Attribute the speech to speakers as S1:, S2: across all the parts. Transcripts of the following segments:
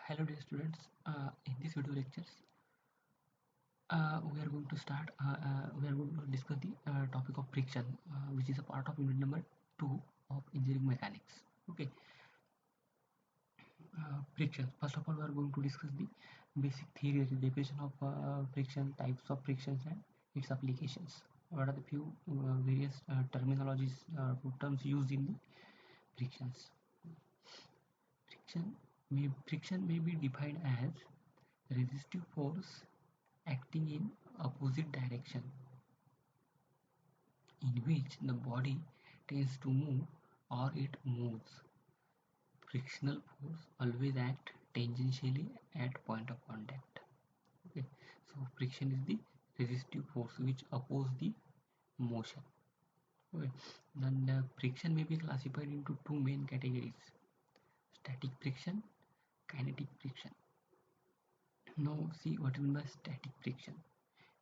S1: Hello dear students, in this video lectures we are going to start we are going to discuss the topic of friction, which is a part of unit number 2 of engineering mechanics. Okay. Friction, first of all we are going to discuss the basic theory, the definition of friction, types of frictions and its applications. What are the few various terminologies, terms used in the frictions. Friction may be defined as resistive force acting in opposite direction, in which the body tends to move or it moves. Frictional force always act tangentially at point of contact. Okay, so friction is the resistive force which opposes the motion. Okay, then friction may be classified into two main categories: static friction, kinetic friction. Now see what is meant by static friction.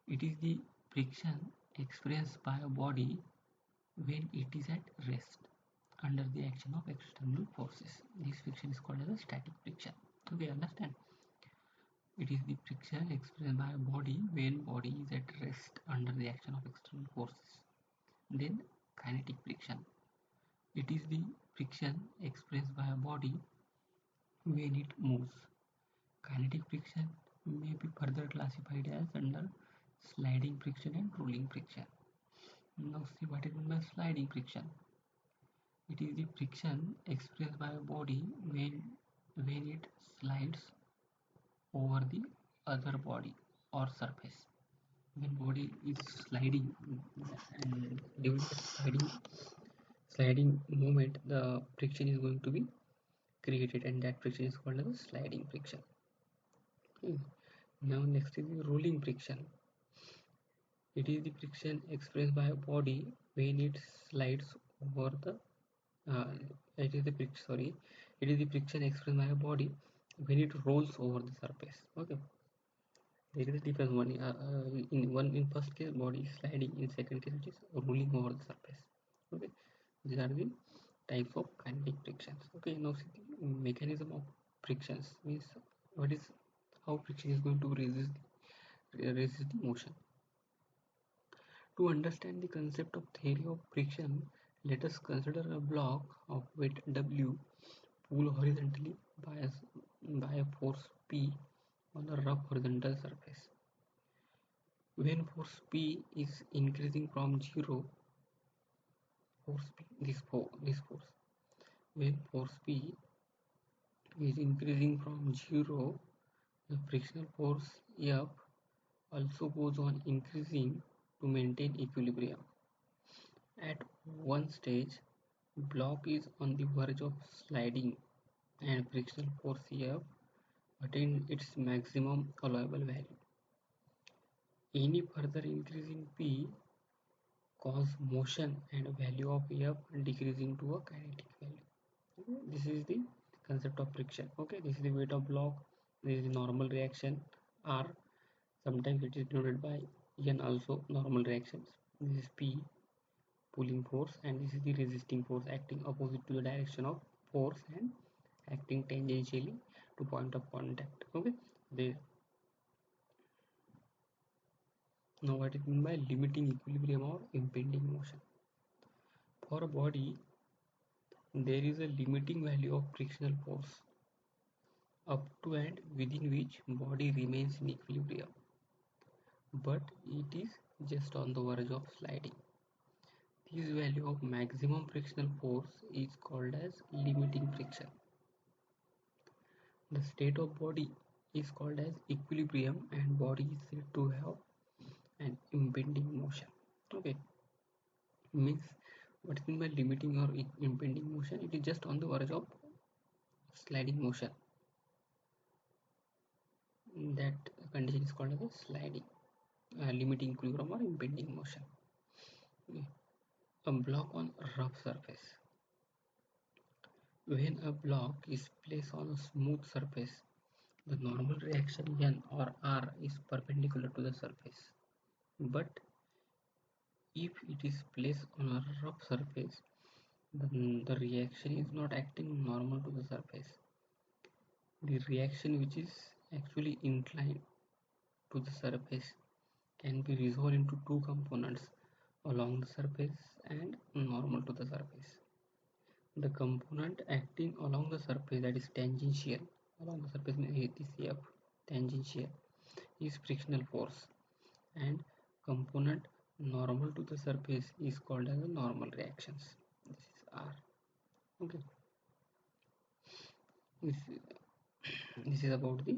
S1: It is the friction experienced by a body when it is at rest under the action of external forces. This friction is called as a static friction. Okay, understand? It is the friction experienced by a body when body is at rest under the action of external forces. Then kinetic friction. It is the friction experienced by a body when it moves. Kinetic friction may be further classified as under sliding friction and rolling friction. Now see what is meant by sliding friction. It is the friction experienced by a body when it slides over the other body or surface. When body is sliding, and during the sliding movement, the friction is going to be created, and that friction is called as sliding friction. Okay. Now next is the rolling friction. It is the friction experienced by a body when it slides over the uh, it is the friction experienced by a body when it rolls over the surface. Okay, there is a difference. In first case body is sliding, in second case it is rolling over the surface. Okay, these are the types of kinetic frictions. Okay, now see the mechanism of frictions means what is how friction is going to resist the motion. To understand the concept of theory of friction, let us consider a block of weight W pulled horizontally by a force P on a rough horizontal surface. When force P is increasing from zero, this force. When force P is increasing from zero, the frictional force F also goes on increasing to maintain equilibrium. At one stage, block is on the verge of sliding and frictional force F attained its maximum allowable value. Any further increase in P cause motion and value of F decreasing to a kinetic value. This is the concept of friction. Okay, this is the weight of block. This is the normal reaction R. Sometimes it is denoted by N also, normal reactions. This is P, pulling force, and this is the resisting force acting opposite to the direction of force and acting tangentially to point of contact. Okay, there. Now what is meant by limiting equilibrium or impending motion? For a body, there is a limiting value of frictional force up to and within which body remains in equilibrium, but it is just on the verge of sliding. This value of maximum frictional force is called as limiting friction. The state of body is called as equilibrium, and body is said to have an impending motion. Okay, means what is meant by limiting or impending motion? It is just on the verge of sliding motion. That condition is called as a sliding, limiting equilibrium or impending motion. Okay. A block on a rough surface. When a block is placed on a smooth surface, the normal reaction N or R is perpendicular to the surface. But if it is placed on a rough surface, then the reaction is not acting normal to the surface. The reaction which is actually inclined to the surface can be resolved into two components, along the surface and normal to the surface. The component acting along the surface, that is tangential, along the surface means this F, tangential, is frictional force, and component normal to the surface is called as a normal reactions. This is R. Okay. This, this is about the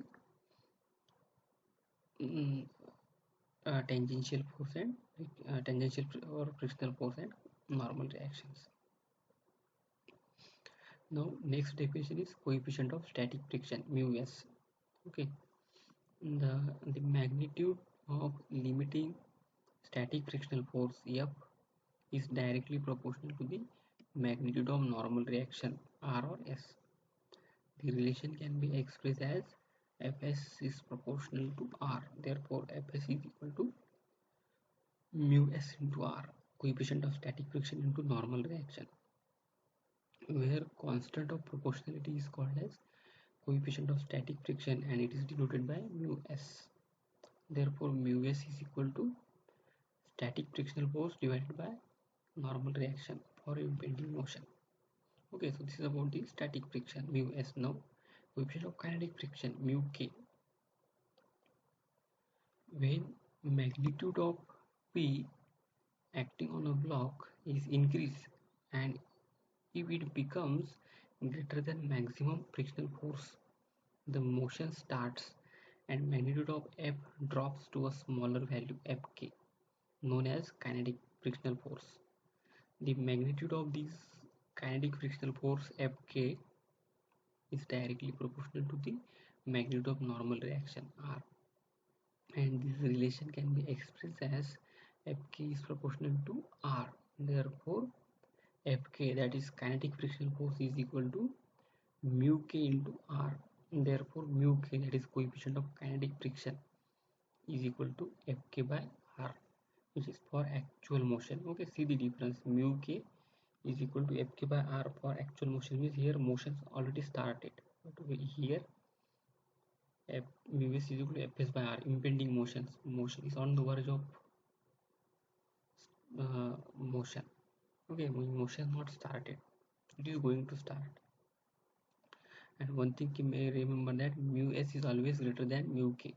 S1: mm, tangential force and tangential or frictional force and normal reactions. Now next definition is coefficient of static friction, mu s. Okay, the magnitude of limiting static frictional force F is directly proportional to the magnitude of normal reaction R or S. The relation can be expressed as Fs is proportional to R. Therefore, Fs is equal to mu s into R, coefficient of static friction into normal reaction, where constant of proportionality is called as coefficient of static friction and it is denoted by mu s. Therefore, mu s is equal to static frictional force divided by normal reaction for impending motion. Okay, so this is about the static friction, mu s. Now, coefficient of kinetic friction, mu k. When magnitude of P acting on a block is increased and if it becomes greater than maximum frictional force, the motion starts and magnitude of F drops to a smaller value Fk, known as kinetic frictional force. The magnitude of this kinetic frictional force Fk is directly proportional to the magnitude of normal reaction R, and this relation can be expressed as Fk is proportional to R. Therefore, Fk, that is kinetic frictional force, is equal to mu k into R. Therefore, mu k, that is coefficient of kinetic friction, is equal to Fk by R, which is for actual motion. Okay, see the difference. Mu k is equal to Fk by R for actual motion, means here motions already started. But here mu s is equal to Fs by R, impending motions. Motion is on the verge of motion. Okay, motion not started. It is going to start. And one thing you may remember that mu s is always greater than mu k.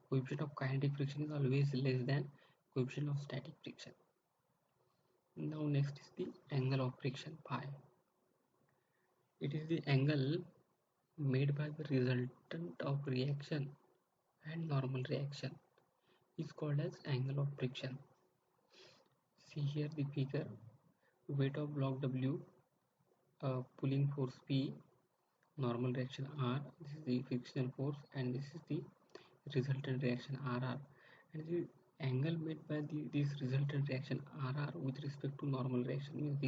S1: Coefficient of kinetic friction is always less than coefficient of static friction. Now next is the angle of friction, phi. It is the angle made by the resultant of reaction and normal reaction is called as angle of friction. See here the figure, weight of block W, pulling force P, normal reaction R, this is the frictional force and this is the resultant reaction RR, and the angle made by this resultant reaction RR with respect to normal reaction means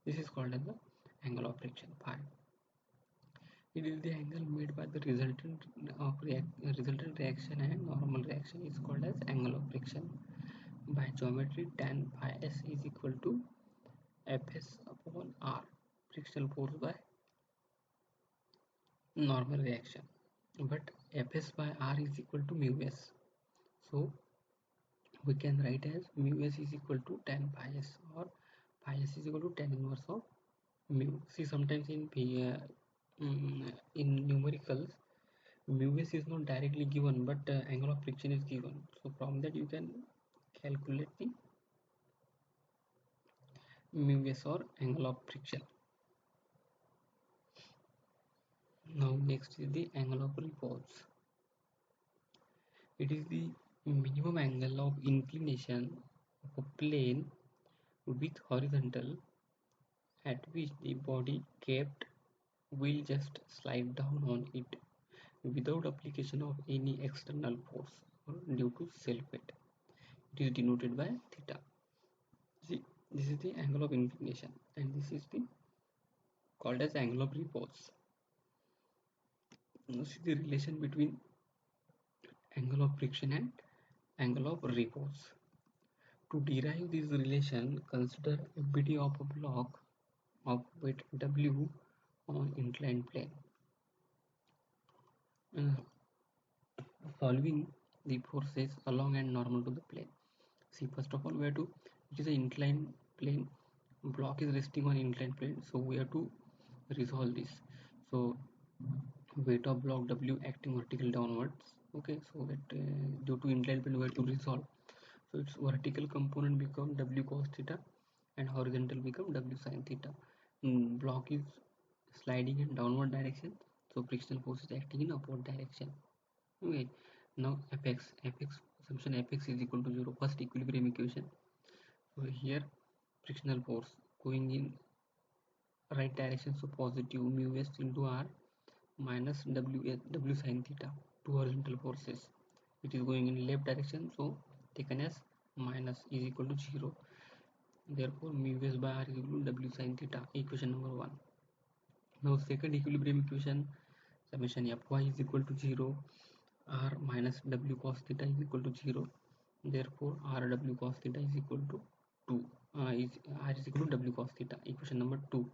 S1: this is called as the angle of friction, phi. It is the angle made by the resultant reaction and normal reaction is called as angle of friction. By geometry, tan phi s is equal to Fs upon R, frictional force by normal reaction, but Fs by R is equal to mu s. So we can write as mu s is equal to tan pi s, or pi s is equal to tan inverse of mu. See, sometimes in numericals mu s is not directly given, but angle of friction is given. So from that you can calculate the mu s or angle of friction. Now next is the angle of repose. It is the minimum angle of inclination of a plane with horizontal at which the body kept will just slide down on it without application of any external force or due to self weight. It is denoted by theta. See, this is the angle of inclination and this is the called as angle of repose. Now see the relation between angle of friction and angle of repose. To derive this relation, consider FBD of a block of weight W on inclined plane. uh, solving the forces along and normal to the plane. See, first of all, we have to, it is an inclined plane, block is resting on inclined plane, so we have to resolve this. So weight of block W acting vertical downwards. Okay, so that due to inclined plane we have to resolve. So its vertical component become W cos theta and horizontal become W sin theta. Block is sliding in downward direction, so frictional force is acting in upward direction. Okay, now Fx assumption Fx is equal to 0, first equilibrium equation. So here frictional force going in right direction, so positive mu s into r minus w sin theta, two horizontal forces. It is going in left direction, so taken as minus is equal to 0. Therefore mu s by r is equal to w sin theta, equation number 1. Now second equilibrium equation, summation fy is equal to 0, r minus w cos theta is equal to 0. Therefore rw cos theta is equal to 2, r is equal to w cos theta, equation number 2.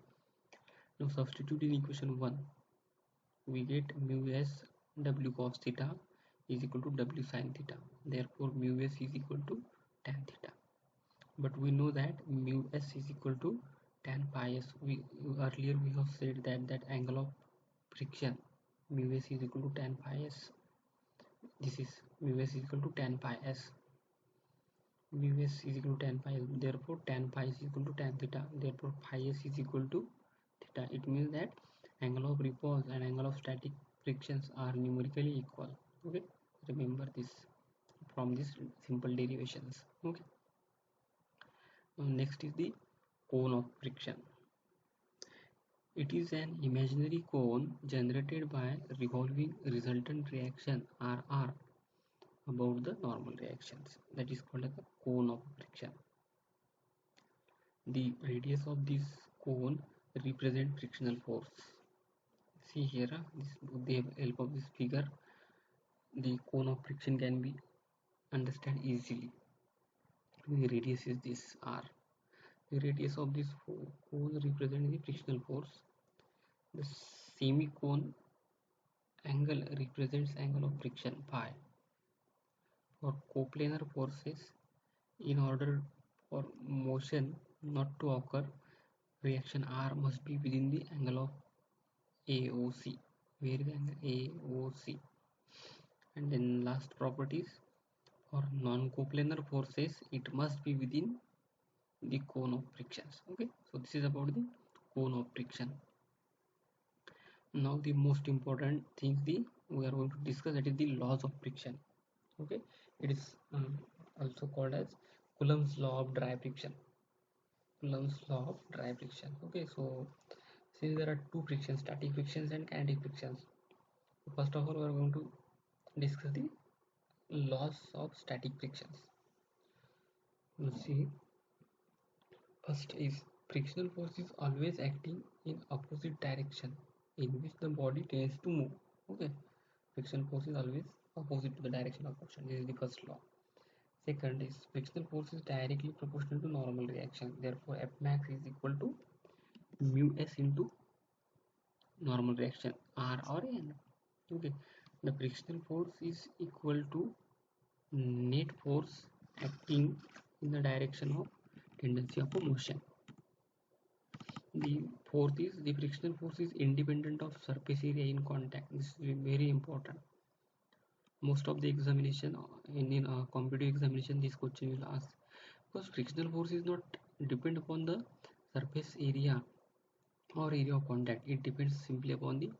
S1: Now substitute in equation 1, we get mu s w cos theta is equal to w sin theta. Therefore mu s is equal to tan theta. But we know that mu s is equal to tan pi s. We earlier we have said that angle of friction mu s is equal to tan pi s. This is mu s is equal to tan pi s. Mu s is equal to tan pi s. Therefore tan pi is equal to tan theta. Therefore phi s is equal to theta. It means that angle of repulse and angle of static frictions are numerically equal. Okay, remember this from these simple derivations. Okay, now next is the cone of friction. It is an imaginary cone generated by revolving resultant reaction RR about the normal reactions. That is called as the cone of friction. The radius of this cone represent frictional force. See here, with the help of this figure, the cone of friction can be understand easily. The radius is this r. The radius of this cone represents the frictional force. The semi-cone angle represents angle of friction phi. For coplanar forces, in order for motion not to occur, reaction R must be within the angle of AOC. Where is the angle AOC? And then last properties, for non-coplanar forces, it must be within the cone of frictions. Okay, so this is about the cone of friction. Now the most important thing we are going to discuss, that is the laws of friction. Okay, it is also called as Coulomb's law of dry friction. Coulomb's law of dry friction. Okay, so since there are two frictions, static frictions and kinetic frictions, first of all we are going to discuss the laws of static frictions. Let's see. First is frictional force is always acting in opposite direction in which the body tends to move. Okay, friction force is always opposite to the direction of motion. This is the first law. Second is frictional force is directly proportional to normal reaction. Therefore, F max is equal to mu s into normal reaction R or N. Okay, the frictional force is equal to net force acting in the direction of tendency of a motion. The fourth is the frictional force is independent of surface area in contact. This is very important. Most of the examination in competitive examination, this question will ask, because frictional force is not depend upon the surface area or area of contact. It depends simply upon the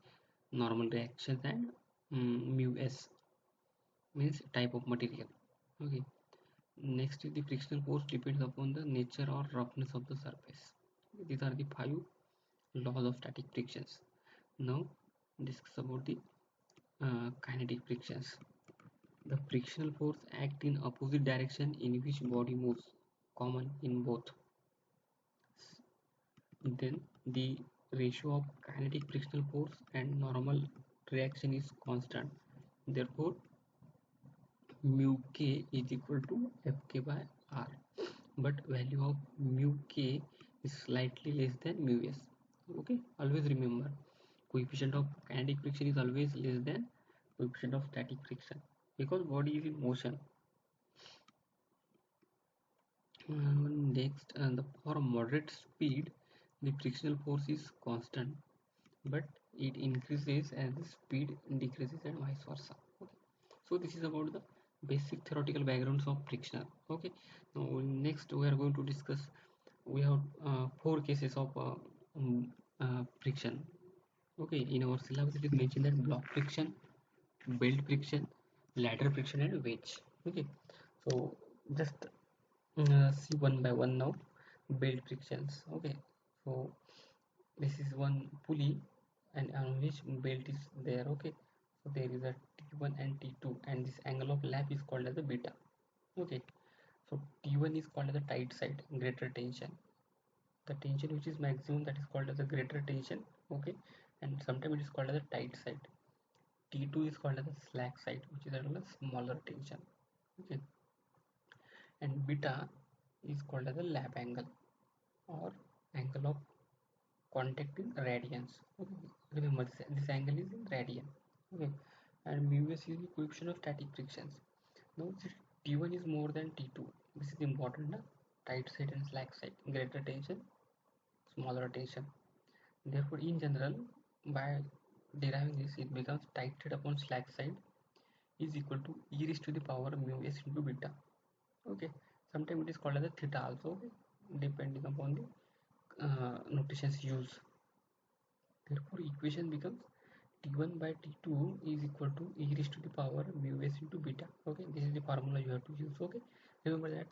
S1: normal reactions and mu s, means type of material. Okay, next is the frictional force depends upon the nature or roughness of the surface. These are the 5 laws of static frictions. Now discuss about the kinetic frictions. The frictional force act in opposite direction in which body moves, common in both. Then the ratio of kinetic frictional force and normal reaction is constant. Therefore mu k is equal to Fk by R. But value of mu k is slightly less than mu s. Okay, always remember, coefficient of kinetic friction is always less than coefficient of static friction because body is in motion. Next, for a moderate speed, the frictional force is constant, but it increases as the speed decreases and vice versa. Okay. So this is about the basic theoretical backgrounds of friction. Okay. Now next we are going to discuss. We have four cases of friction. Okay. In our syllabus, it is mentioned that block friction, belt friction, ladder friction, and wedge. Okay. So just see one by one now. Belt frictions. Okay. So this is one pulley and on which belt is there. Okay, so there is a T1 and T2 and this angle of lap is called as a beta. Okay, so T1 is called as the tight side, greater tension. The tension which is maximum, that is called as a greater tension. Okay, and sometimes it is called as a tight side. T2 is called as a slack side, which is a smaller tension. Okay, and beta is called as a lap angle or angle of contact in radians. Okay. Remember this angle is in radian. Okay, and mu s is the coefficient of static frictions. Now this T1 is more than T2. This is important. Na? Tight side and slack side, greater tension, smaller tension. Therefore, in general, by deriving this, it becomes tight side upon slack side is equal to e raised to the power mu s into beta. Okay, sometimes it is called as a theta also, okay? Depending upon the notations used. Therefore, equation becomes T1 by T2 is equal to e raised to the power mu s into beta. Okay, this is the formula you have to use. Okay, remember that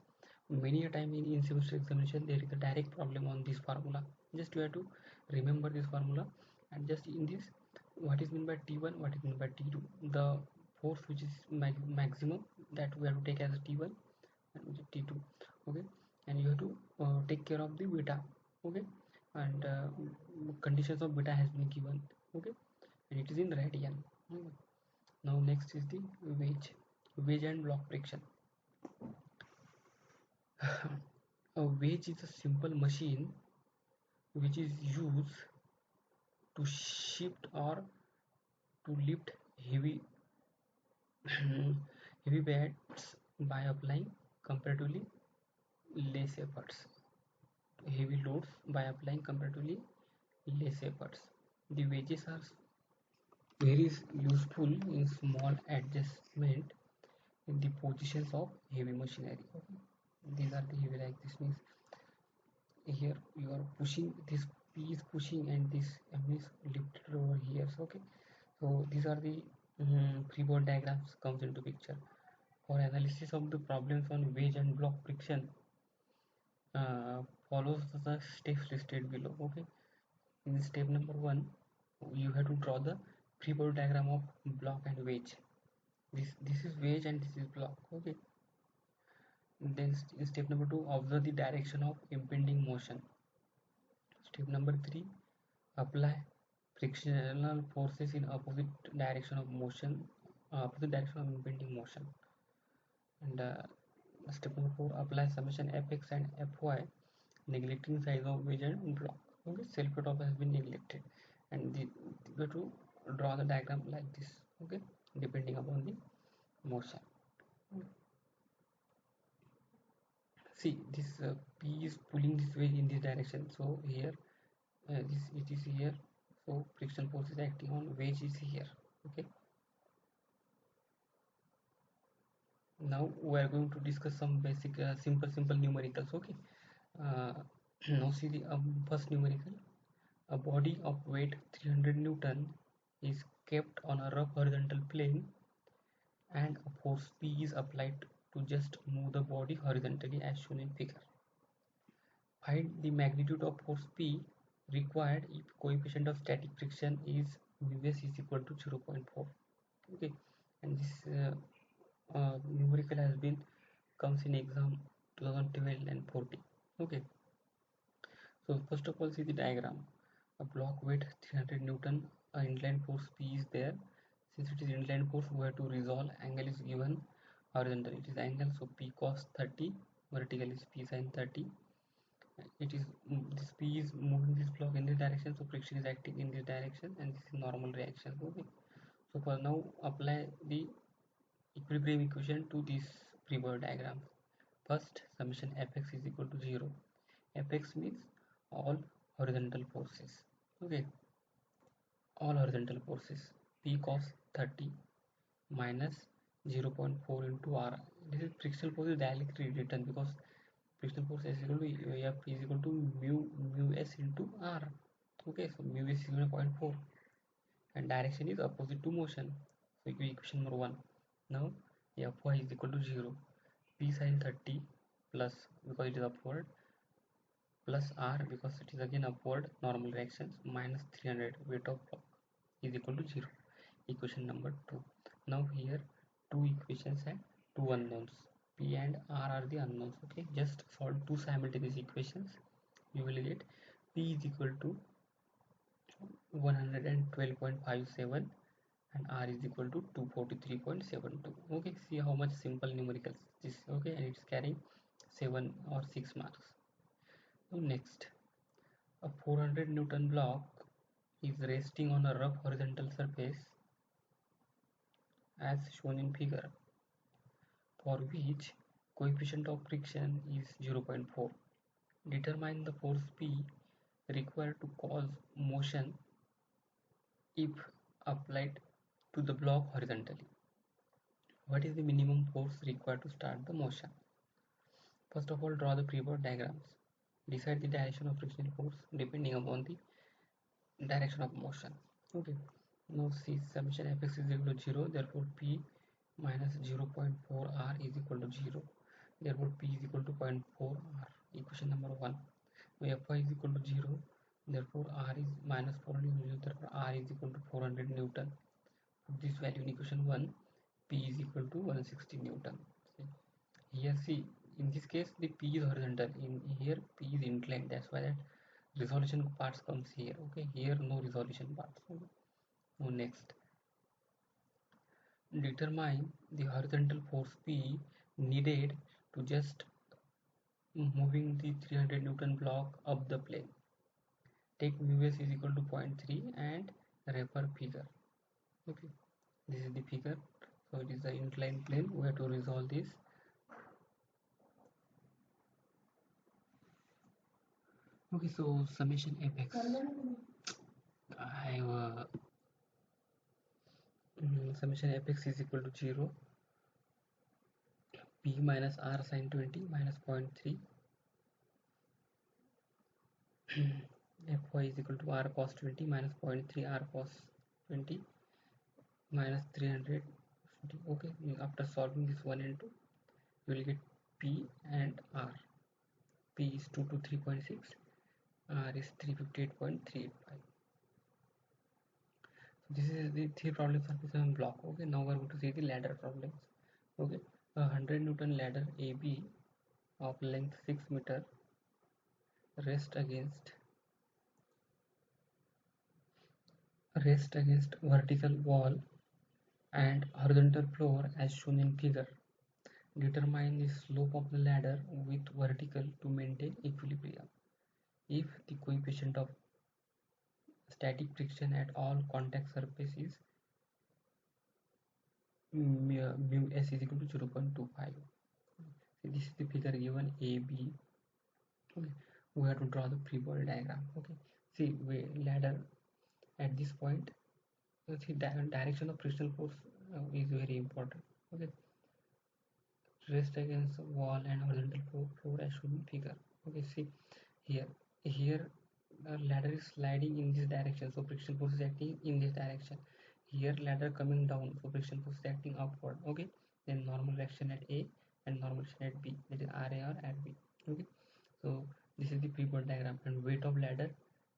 S1: many a time in semester examination there is a direct problem on this formula. Just you have to remember this formula and just in this what is meant by T1, what is meant by T2. The force which is maximum that we have to take as a T1 and T2. Okay, and you have to take care of the beta. Okay, and conditions of beta has been given. Okay, and it is in radian. Okay. Now next is the wedge and block friction. A wedge is a simple machine which is used to shift or to lift heavy heavy weights by applying comparatively less efforts. Heavy loads by applying comparatively less efforts. The wedges are very useful in small adjustment in the positions of heavy machinery. Okay. These are the heavy, like this means here you are pushing, this P is pushing and this M is lifted over here. So, okay, so these are the freeboard diagrams comes into picture. For analysis of the problems on wedge and block friction, uh, follows the steps listed below. Okay, in step number 1 you have to draw the freeboard diagram of block and wedge. This is wedge and this is block. Okay, then in step number 2 observe the direction of impending motion. Step number 3 apply frictional forces in opposite direction of motion, opposite direction of impending motion. And step number 4 apply summation fx and fy, neglecting size of wedge and block. Okay, self cutoff has been neglected, and the to draw the diagram like this. Okay, depending upon the motion. See this P is pulling this wedge in this direction, so here this it is here, so friction force is acting on wedge is here. Okay, now we are going to discuss some basic simple numericals. Okay, uh, now see the first numerical. A body of weight 300 Newton is kept on a rough horizontal plane and a force P is applied to just move the body horizontally as shown in figure. Find the magnitude of force P required if coefficient of static friction is mu s is equal to 0.4. Okay, and this numerical has been comes in exam 2012 and 14. Okay, so first of all see the diagram. A block weight 300 Newton, a inclined force P is there. Since it is inclined force, we have to resolve. Angle is given horizontal. It is angle, so P cos 30. Vertical is P sin 30. It is this P is moving this block in this direction, so friction is acting in this direction, and this is normal reaction. Okay. So for now, apply the equilibrium equation to this free body diagram. First, summation fx is equal to 0. Fx means all horizontal forces. Okay, all horizontal forces. P cos 30 minus 0.4 into r. This is frictional force is directly written because frictional force is equal to F is equal to mu s into r. Okay, so mu s is equal to 0.4 and direction is opposite to motion. So equation number 1. Now Fy is equal to 0. P sin 30 plus, because it is upward, plus r because it is again upward normal directions, minus 300 weight of block is equal to 0. Equation number 2. Now here two equations and two unknowns. P and r are the unknowns. Okay, just solve two simultaneous equations. You will get P is equal to 112.57 and r is equal to 243.72. Okay, see how much simple numericals this. Okay, and it's carrying 7 or 6 marks. So next, a 400 Newton block is resting on a rough horizontal surface as shown in figure, for which coefficient of friction is 0.4. Determine the force P required to cause motion if applied to the block horizontally. What is the minimum force required to start the motion? First of all, draw the free body diagrams. Decide the direction of frictional force depending upon the direction of motion. Okay. Now see, summation fx is equal to 0. Therefore, P minus 0.4 r is equal to 0. Therefore, P is equal to 0.4 r. Equation number 1. Now Fy is equal to 0. Therefore, r is minus 400 Newton. Therefore, r is equal to 400 Newton. Put this value in equation 1. P is equal to 160 Newton. Here see, in this case the P is horizontal, in here P is inclined, that's why that resolution parts comes here. Okay, here no resolution parts. Okay. Now next, determine the horizontal force P needed to just moving the 300 Newton block up the plane. Take mu s is equal to 0.3 and refer figure. Okay, this is the figure. So it is the inclined plane. We have to resolve this. Okay, so summation fx. I have summation fx is equal to 0. P minus r sin 20 minus 0.3. Fy is equal to r cos 20 minus 0.3 r cos 20 minus 300. Okay, after solving this 1 and 2, you will get P and r. P is 2 to 3.6, r is 358.385. So this is the three problems of block. Okay, now we are going to see the ladder problems. Okay, a 100 Newton ladder AB of length 6 meter rest against vertical wall and horizontal floor as shown in figure. Determine the slope of the ladder with vertical to maintain equilibrium. If the coefficient of static friction at all contact surfaces mu s is equal to 0.25. So this is the figure given AB. Okay, we have to draw the free body diagram. Okay, see, we ladder at this point. See, direction of frictional force is very important. Okay, rest against wall and horizontal floor as shown in figure. Okay, see here the ladder is sliding in this direction, so friction force is acting in this direction. Here ladder coming down, so friction force is acting upward. Okay, then normal reaction at A and normal reaction at B, that is RA or at B. Okay, so this is the free body diagram, and weight of ladder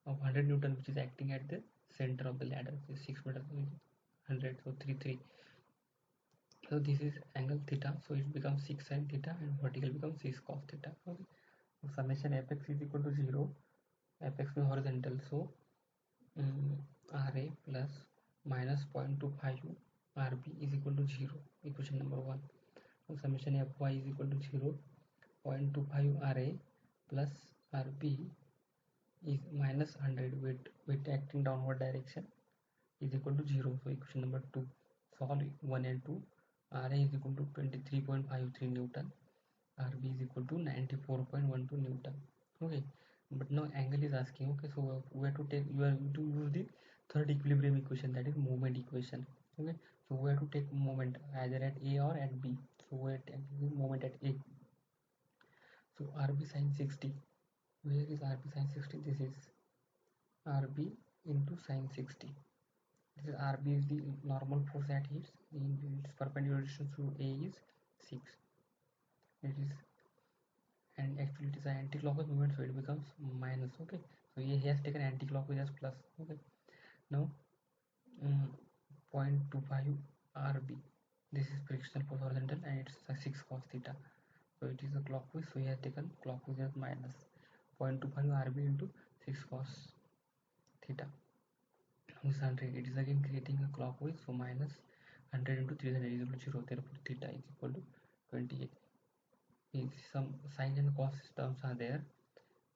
S1: of 100 Newton, which is acting at the center of the ladder, is 6 meters, 100, so 3. So this is angle theta, so it becomes 6 sin theta and vertical becomes 6 cos theta. Okay, so summation fx is equal to 0. Fx is horizontal, so Ra plus minus 0.25 Rb is equal to 0. Equation number 1. So summation Fy is equal to 0. 0.25 Ra plus Rb is minus 100 with acting downward direction is equal to 0. So equation number 2, solve 1 and 2. Ra is equal to 23.53 Newton. Rb is equal to 94.12 Newton. Okay, but now angle is asking. Okay, so we have to take, you have to use the third equilibrium equation, that is moment equation. Okay, so we have to take moment either at A or at B. So we are taking moment at A. So Rb sin 60. Where is Rb sin 60? This is Rb into sin 60. This is Rb is the normal force that hits. Its perpendicular distance to A is 6. It is, and actually it is an anti-clockwise movement, so it becomes minus. Okay, so he has taken anti-clockwise as plus. Okay, now 0.25 Rb. This is frictional force horizontal and it's 6 cos theta. So it is a clockwise, so he has taken clockwise as minus 0.25 Rb into 6 cos theta. Is 100. It is again creating a clockwise, so minus 100 into 300 is equal to 0. Therefore, theta is equal to 28. If some sin and cos terms are there,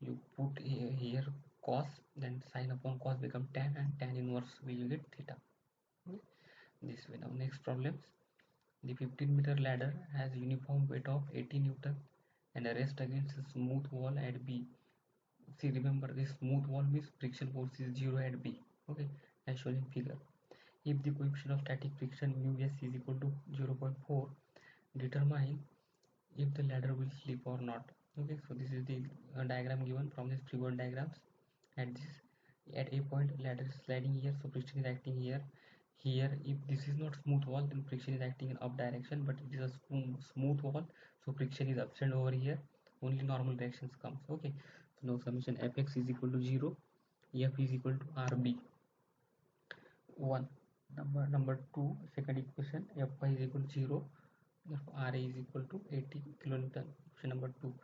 S1: you put here cos, then sin upon cos become tan, and tan inverse will get theta. Okay? This way. Now next problems. The 15-meter ladder has uniform weight of 80 Newton and a rest against a smooth wall at B. See, remember, this smooth wall means friction force is 0 at B. Okay, as shown in figure. If the coefficient of static friction mu s is equal to 0.4, determine if the ladder will slip or not. Okay, so this is the diagram given from this free body diagrams. At a point, ladder is sliding here, so friction is acting here. Here, if this is not smooth wall, then friction is acting in up direction, but it is a smooth wall, so friction is absent over here. Only normal directions comes. Okay, so now summation fx is equal to 0, f is equal to rb 1. Number 2, second equation, fy is equal to 0, therefore Ra is equal to 80 kilonewton. Option number 2.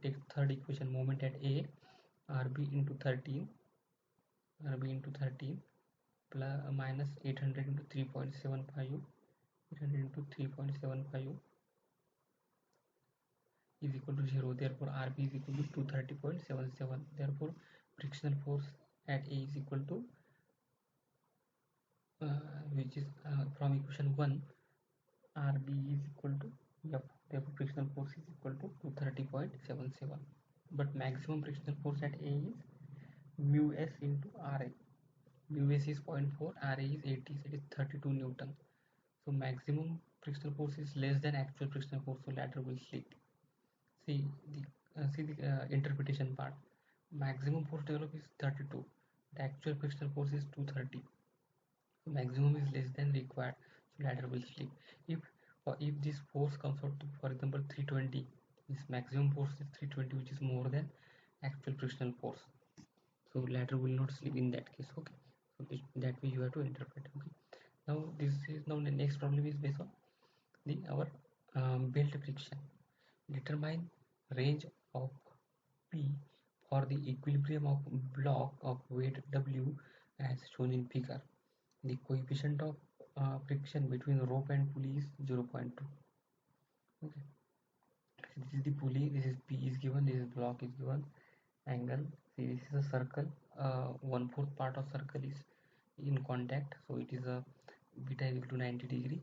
S1: Take third equation, moment at A, Rb into 13, plus minus 800 into 3.75, 800 into 3.75 is equal to 0. Therefore, Rb is equal to 230.77. Therefore, frictional force at A is equal to, which is from equation 1, Rb is equal to F. Therefore, frictional force is equal to 230.77. But maximum frictional force at A is mu s into Ra. Mu s is 0.4, Ra is 80, so it is 32 Newton. So maximum frictional force is less than actual frictional force, so ladder will slip. See the interpretation part. Maximum force developed is 32. The actual frictional force is 230. So maximum is less than required, so ladder will slip. If this force comes out to, for example, 320, this maximum force is 320, which is more than actual frictional force. So ladder will not slip in that case. Okay. So that way you have to interpret. Okay. Now the next problem is based on our belt friction. Determine range of P for the equilibrium of block of weight W as shown in figure. The coefficient of friction between rope and pulley is 0.2. Okay. So this is the pulley, this is P is given, this is block is given, angle. See, this is a circle, 1/4 part of circle is in contact, so it is a beta is equal to 90 degree.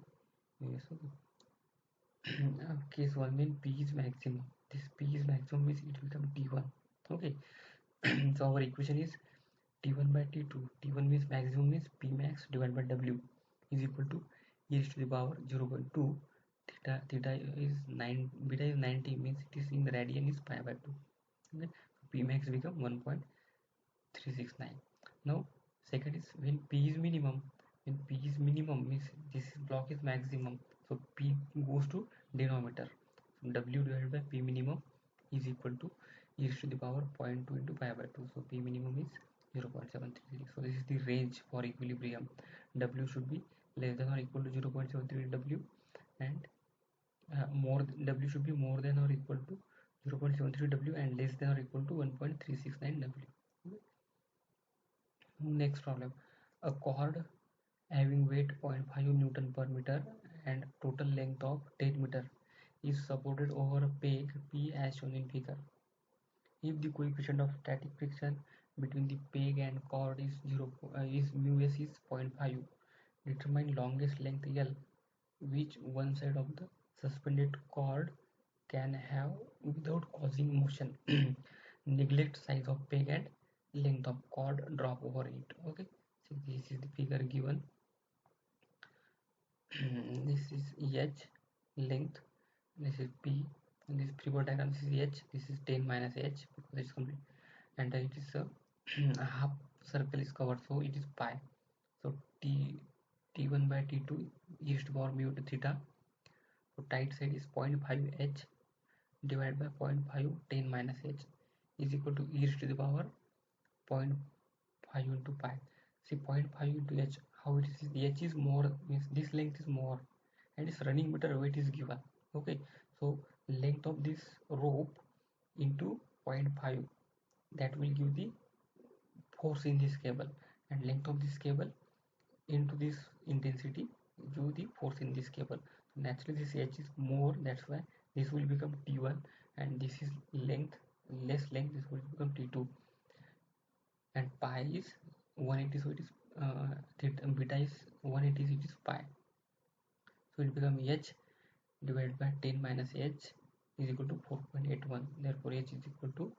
S1: Yes, okay. Case 1 means P is maximum. This P is maximum means it will become T1. Okay. So our equation is T1 by T2. T1 means maximum means P max divided by W is equal to e to the power 0.2. Theta is 9, beta is 90 means it is in the radian is pi by 2. Okay. So P max become 1.369. Now second is when P is minimum. When P is minimum means this block is maximum. So P goes to denominator. So W divided by P minimum is equal to e to the power 0.2 into pi by 2. So P minimum is 0.733. So this is the range for equilibrium. W should be less than or equal to 0.73 W, and W should be more than or equal to 0.73 W and less than or equal to 1.369 W. Next problem. A cord having weight 0.5 Newton per meter and total length of 10 meter is supported over a peg P as shown in figure. If the coefficient of static friction between the peg and cord is 0 is mu s is 0.5. Determine longest length L which one side of the suspended cord can have without causing motion. Neglect size of peg and length of cord, drop over it. Okay, so this is the figure given. This is h length, this is p, and this pre-board diagram, this is h, this is 10 minus h because it's complete, and it is a half circle is covered, so it is pi. So t1 by t2 e to power mu theta. So tight side is 0.5 h divided by 0.5 10 minus h is equal to e to the power 0.5 into pi. See 0.5 into h, how it is, h is more, means this length is more, and its running meter weight is given. Okay, so length of this rope into 0.5, that will give the force in this cable, and length of this cable into this intensity give the force in this cable. So naturally this h is more, that's why this will become t1, and this is length, less length, this will become t2, and pi is 180, so it is theta, beta is 180, it is pi, so it becomes h divided by 10 minus h is equal to 4.81, therefore h is equal to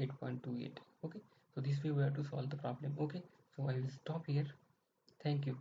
S1: 8.28. Okay, so this way we have to solve the problem. Okay, so I will stop here. Thank you.